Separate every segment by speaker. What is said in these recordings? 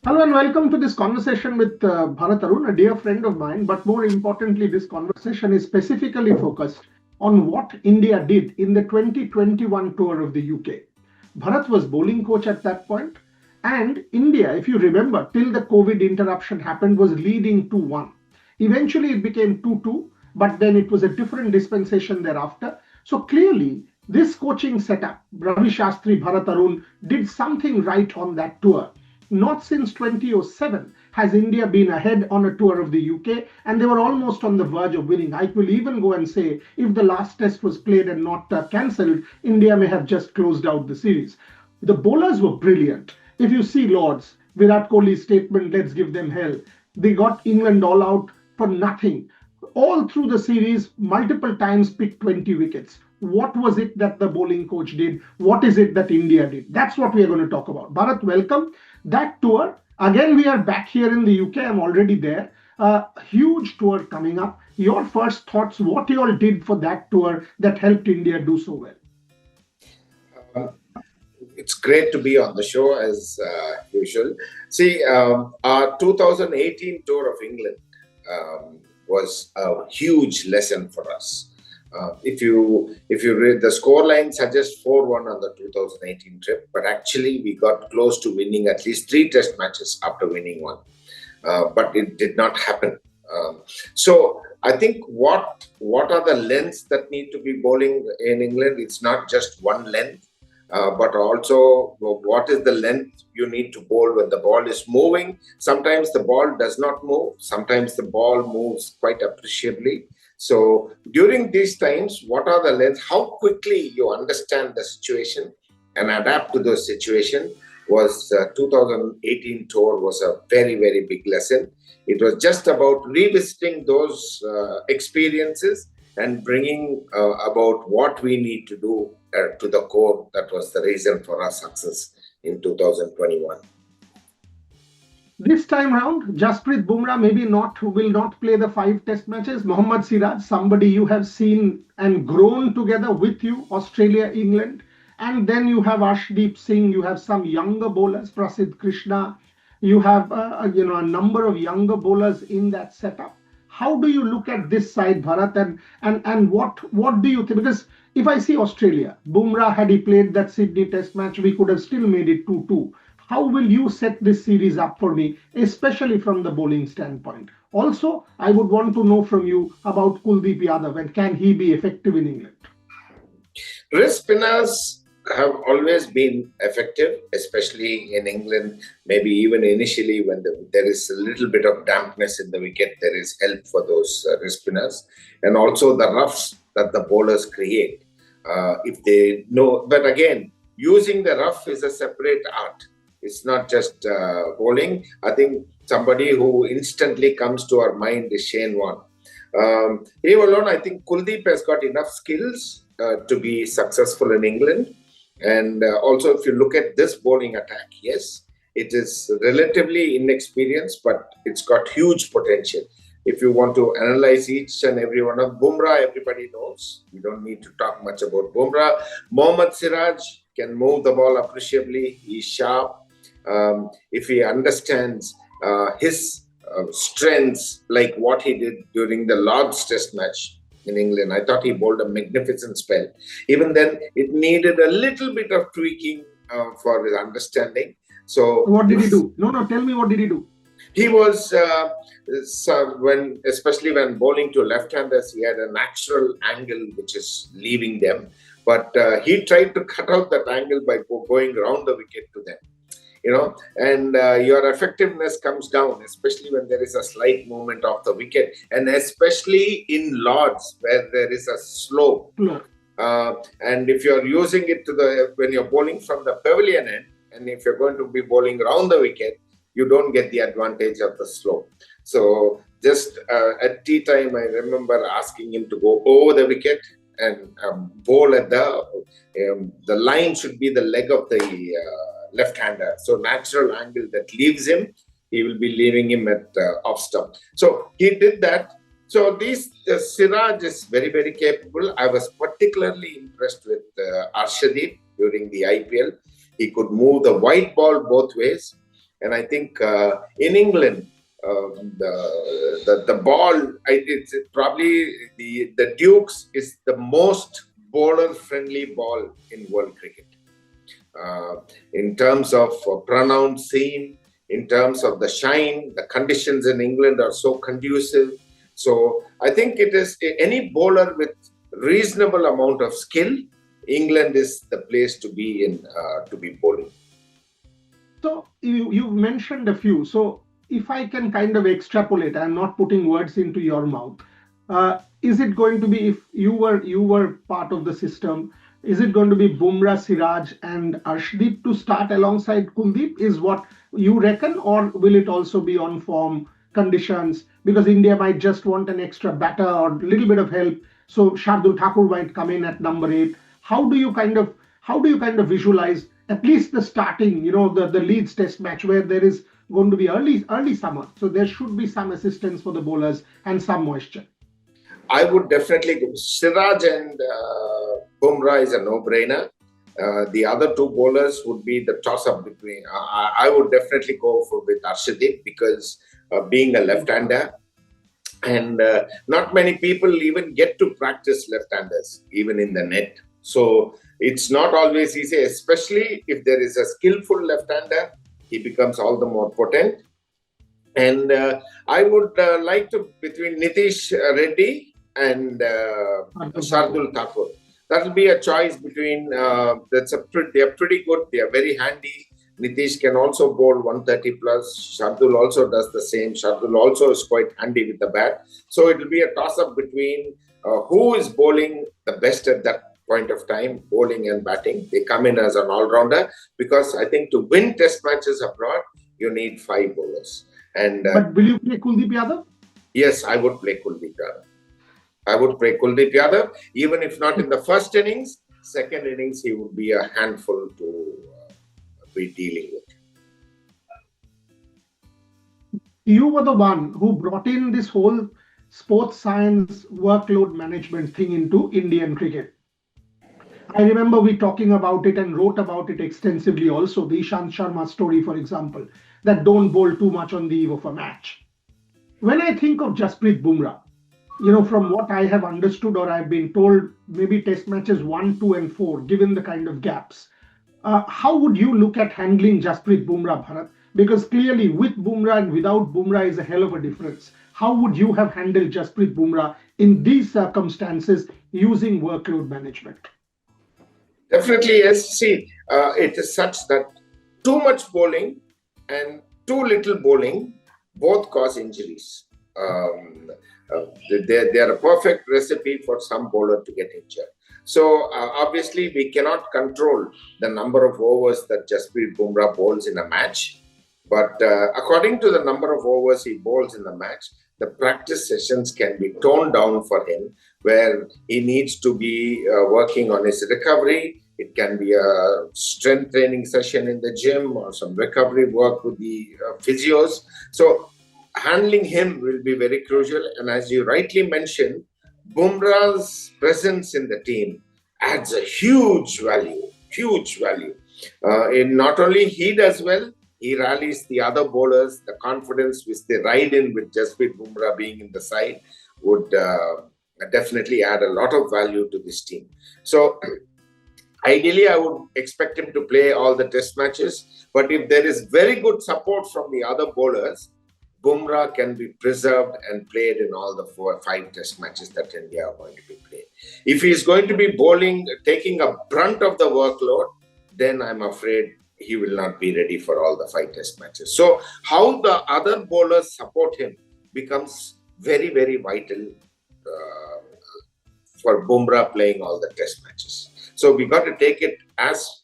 Speaker 1: Hello and welcome to this conversation with Bharat Arun, a dear friend of mine. But more importantly, this conversation is specifically focused on what India did in the 2021 tour of the UK. Bharat was bowling coach at that point, and India, if you remember, till the COVID interruption happened, was leading 2-1. Eventually, it became 2-2, but then it was a different dispensation thereafter. So clearly, this coaching setup, Ravi Shastri, Bharat Arun, did something right on that tour. Not since 2007 has India been ahead on a tour of the UK, and they were almost on the verge of winning. I will even go and say if the last test was played and not cancelled, India may have just closed out the series. The bowlers were brilliant. If you see Lords, Virat Kohli's statement, let's give them hell. They got England all out for nothing. All through the series, multiple times picked 20 wickets. What was it that the bowling coach did? What is it that India did? That's what we are going to talk about. Bharat, welcome. That tour, again, we are back here in the UK. I'm already there. A huge tour coming up. Your first thoughts, what you all did for that tour that helped India do so well?
Speaker 2: It's great to be on the show as usual. See, our 2018 tour of England was a huge lesson for us. If you read the scoreline, suggests 4-1 on the 2018 trip, but actually we got close to winning at least 3 test matches after winning one, but it did not happen. So I think what are the lengths that need to be bowling in England? It's not just one length. But also what is the length you need to bowl when the ball is moving. Sometimes the ball does not move. Sometimes the ball moves quite appreciably. So during these times, what are the lengths? How quickly you understand the situation and adapt to the situation was 2018 tour was a very, very big lesson. It was just about revisiting those experiences and bringing about what we need to do to the core. That was the reason for our success in 2021.
Speaker 1: This time round, Jasprit Bumrah maybe not will not play the 5 test matches. Mohammed Siraj, somebody you have seen and grown together with you, Australia, England. And then you have Arshdeep Singh, you have some younger bowlers, Prasidh Krishna. You have a number of younger bowlers in that setup. How do you look at this side, Bharat, and what do you think? Because if I see Australia, Bumrah, had he played that Sydney Test match, we could have still made it 2-2. How will you set this series up for me, especially from the bowling standpoint? Also, I would want to know from you about Kuldeep Yadav and can he be effective in England?
Speaker 2: Wrist spinners have always been effective, especially in England. Maybe even initially when there is a little bit of dampness in the wicket, there is help for those wrist spinners. And also the roughs that the bowlers create. If they know, but again, using the rough is a separate art. It's not just bowling. I think somebody who instantly comes to our mind is Shane Warne. Him alone, I think Kuldeep has got enough skills to be successful in England. And also, if you look at this bowling attack, yes, it is relatively inexperienced, but it's got huge potential. If you want to analyze each and every one of Bumrah, everybody knows. We don't need to talk much about Bumrah. Mohammed Siraj can move the ball appreciably. He's sharp. If he understands his strengths, like what he did during the Lord's Test match in England, I thought he bowled a magnificent spell. Even then, it needed a little bit of tweaking for his understanding. So,
Speaker 1: what did he do? No, tell me, what did he do?
Speaker 2: He was, especially when bowling to left-handers, he had a natural angle which is leaving them. But he tried to cut out that angle by going around the wicket to them. And your effectiveness comes down, especially when there is a slight movement of the wicket, and especially in Lords where there is a slope. And if you're using it when you're bowling from the pavilion end, and if you're going to be bowling around the wicket, you don't get the advantage of the slope. So just at tea time, I remember asking him to go over the wicket and bowl at the line should be the leg of the left-hander. So natural angle that leaves him, he will be leaving him at off stump. So he did that. So Siraj is very, very capable. I was particularly impressed with Arshdeep during the IPL. He could move the white ball both ways. And I think in England, the ball, it's probably the Dukes is the most bowler-friendly ball in world cricket. In terms of pronounced seam, in terms of the shine, the conditions in England are so conducive. So I think it is any bowler with reasonable amount of skill, England is the place to be in, to be bowling.
Speaker 1: So you mentioned a few. So if I can kind of extrapolate, I'm not putting words into your mouth. Is it going to be, if you were part of the system, is it going to be Bumrah, Siraj, and Arshdeep to start alongside Kuldeep? Is what you reckon, or will it also be on form conditions? Because India might just want an extra batter or a little bit of help. So Shardul Thakur might come in at number 8. How do you kind of visualize at least the starting, the Leeds Test match where there is going to be early summer, so there should be some assistance for the bowlers and some moisture.
Speaker 2: I would definitely go. Siraj and Bumrah is a no-brainer. The other two bowlers would be the toss-up between. I would definitely go with Arshdeep because being a left-hander, and not many people even get to practice left-handers, even in the net. So it's not always easy, especially if there is a skillful left-hander, he becomes all the more potent. And I would like to, between Nitish Reddy and Shardul Thakur, that will be a choice between, they are pretty good, they are very handy. Nitish can also bowl 130 plus. Shardul also does the same. Shardul also is quite handy with the bat. So it will be a toss-up between who is bowling the best at that point of time, bowling and batting. They come in as an all-rounder because I think to win test matches abroad, you need 5 bowlers. And
Speaker 1: but will you play Kuldeep Yadav?
Speaker 2: Yes, I would play Kuldeep Yadav. I would play Kuldeep Yadav, even if not in the first innings. Second innings, he would be a handful to be dealing with.
Speaker 1: You were the one who brought in this whole sports science workload management thing into Indian cricket. I remember we talking about it and wrote about it extensively also, the Ishant Sharma story, for example, that don't bowl too much on the eve of a match. When I think of Jasprit Bumrah, from what I have understood or I've been told, maybe test matches 1, 2, and 4, given the kind of gaps, how would you look at handling Jasprit Bumrah, Bharat? Because clearly with Bumrah and without Bumrah is a hell of a difference. How would you have handled Jasprit Bumrah in these circumstances using workload management?
Speaker 2: Definitely, yes. See, it is such that too much bowling and too little bowling both cause injuries. They are a perfect recipe for some bowler to get injured. So obviously, we cannot control the number of overs that Jasprit Bumrah bowls in a match. But according to the number of overs he bowls in the match, the practice sessions can be toned down for him, where he needs to be working on his recovery. It can be a strength training session in the gym or some recovery work with the physios. So handling him will be very crucial. And as you rightly mentioned, Bumrah's presence in the team adds a huge value. In not only he does well, he rallies the other bowlers. The confidence which they ride in with Jasprit Bumrah being in the side would definitely add a lot of value to this team. So ideally, I would expect him to play all the test matches. But if there is very good support from the other bowlers, Bumrah can be preserved and played in all the 4 or 5 test matches that India are going to be playing. If he is going to be bowling, taking a brunt of the workload, then I'm afraid he will not be ready for all the 5 test matches. So how the other bowlers support him becomes very, very vital for Bumrah playing all the test matches. So we got to take it as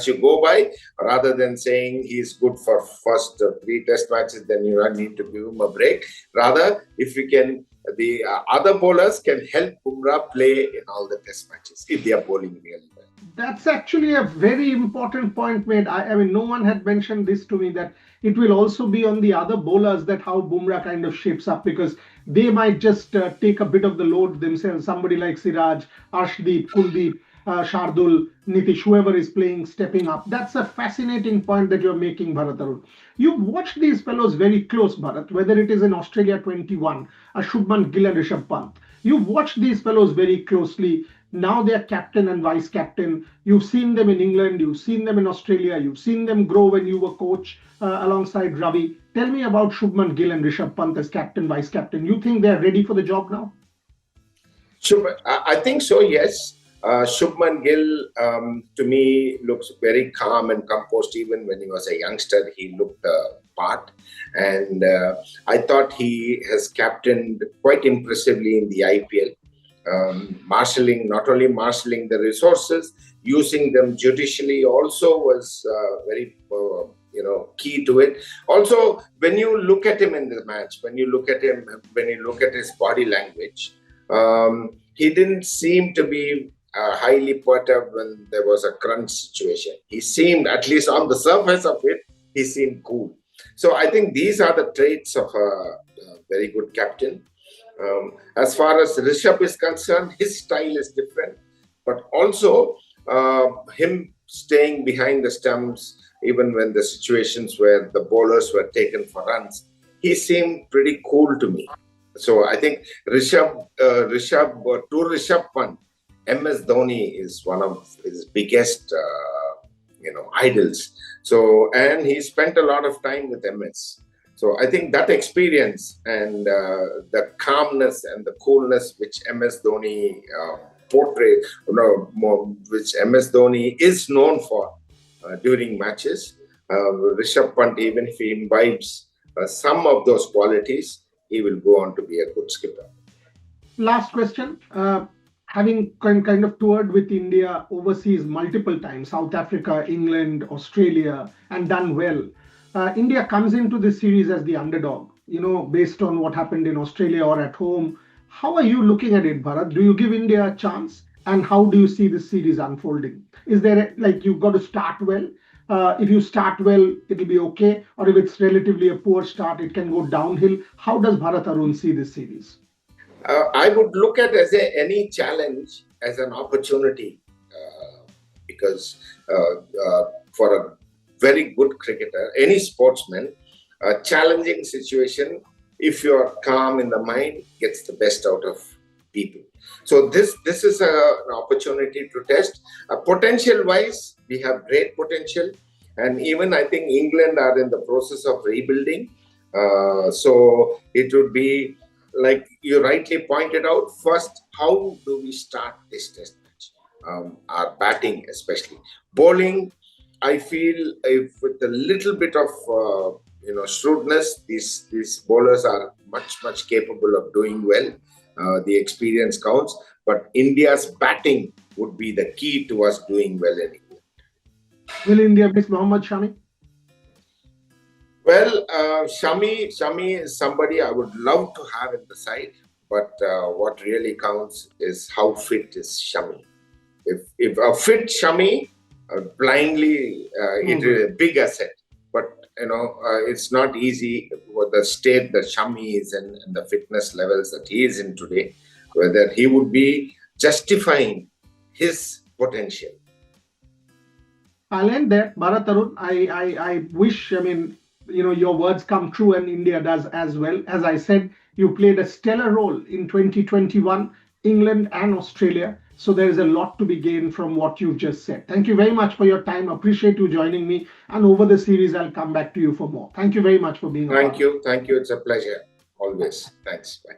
Speaker 2: you go by, rather than saying he's good for first 3 test matches, then you need to give him a break. Rather, if we can, the other bowlers can help Bumrah play in all the test matches if they are bowling really well.
Speaker 1: That's actually a very important point made. I mean, no one had mentioned this to me, that it will also be on the other bowlers that how Bumrah kind of shapes up, because they might just take a bit of the load themselves. Somebody like Siraj, Arshdeep, Kuldeep. Shardul, Nitish, whoever is playing, stepping up. That's a fascinating point that you're making, Bharat Arun. You've watched these fellows very close, Bharat, whether it is in Australia 21, a Shubman Gill and Rishabh Pant. You've watched these fellows very closely. Now they're captain and vice captain. You've seen them in England, you've seen them in Australia, you've seen them grow when you were coach alongside Ravi. Tell me about Shubman Gill and Rishabh Pant as captain, vice captain. You think they're ready for the job now?
Speaker 2: I think so, yes. Shubman Gill, to me, looks very calm and composed. Even when he was a youngster, he looked the part. And I thought he has captained quite impressively in the IPL. Not only marshalling the resources, using them judicially also was very key to it. Also, when you look at him in the match, when you look at his body language, he didn't seem to be highly perturbed when there was a crunch situation. He seemed, at least on the surface of it, he seemed cool. So I think these are the traits of a very good captain. As far as Rishabh is concerned, his style is different, but also him staying behind the stumps, even when the situations where the bowlers were taken for runs, he seemed pretty cool to me. So I think Rishabh Pant, MS Dhoni is one of his biggest, idols. So, and he spent a lot of time with MS. So I think that experience and the calmness and the coolness which MS Dhoni portrays, which MS Dhoni is known for during matches, Rishabh Pant, even if he imbibes some of those qualities, he will go on to be a good skipper.
Speaker 1: Last question. Having kind of toured with India overseas multiple times, South Africa, England, Australia, and done well, India comes into this series as the underdog, based on what happened in Australia or at home. How are you looking at it, Bharat? Do you give India a chance? And how do you see this series unfolding? Is there, you've got to start well? If you start well, it'll be okay. Or if it's relatively a poor start, it can go downhill. How does Bharat Arun see this series?
Speaker 2: I would look at any challenge as an opportunity because for a very good cricketer, any sportsman, a challenging situation, if you are calm in the mind, gets the best out of people. So this is an opportunity to test. Potential-wise, we have great potential. And even I think England are in the process of rebuilding. So it would be, like you rightly pointed out, first, how do we start this test match? Our batting especially. Bowling, I feel if with a little bit of shrewdness, these bowlers are much capable of doing well. The experience counts, but India's batting would be the key to us doing well in England.
Speaker 1: Will India miss Mohammed Shami?
Speaker 2: Well, Shami is somebody I would love to have in the side, but what really counts is how fit is Shami. If a fit Shami, blindly, it is a big asset. But it's not easy with the state that Shami is and the fitness levels that he is in today, whether he would be justifying his potential.
Speaker 1: I'll end there. Bharat Arun, I wish, your words come true and India does as well. As I said, you played a stellar role in 2021, England and Australia. So there is a lot to be gained from what you've just said. Thank you very much for your time. Appreciate you joining me. And over the series, I'll come back to you for more. Thank you very much for being
Speaker 2: Thank you. It's a pleasure. Always. Thanks. Bye.